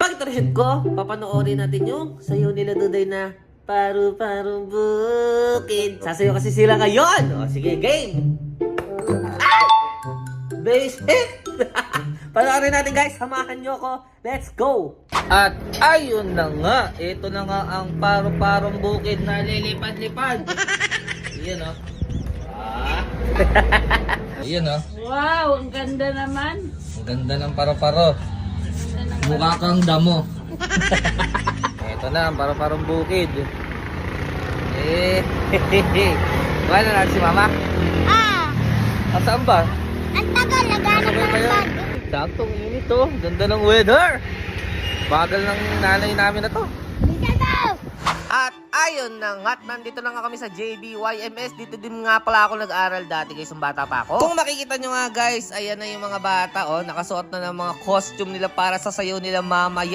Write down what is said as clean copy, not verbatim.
pag-interhead ko, papanoorin natin yung sayo nila Duday na paru-parong bukid. Sasayo kasi sila ngayon. O sige, game! Ay! Base hit! Panoorin natin guys, samahan nyo ko. Let's go! At ayun na nga, ito na nga ang paru-parong bukid na lilipad-lipad. Ayan o. Ayan o. Wow, ang ganda naman. Ang ganda ng paro-paro. Mukha kang damo. Ito na, ang paro-parong bukid. Kuha na natin si mama. Saan ba? Ang tagal, naghanap Sabay ng ba yun? bag. Saktong init oh. Ganda ng weather. Bagal ng nanay namin na to. Dito daw. At ayun na nga, nandito na nga kami sa JBYMS. Dito din nga pala ako nag-aral dati guys, yung bata pa ako. Kung makikita nyo nga guys, ayan na yung mga bata oh. Nakasuot na ng mga costume nila para sa sayo nila mamaya.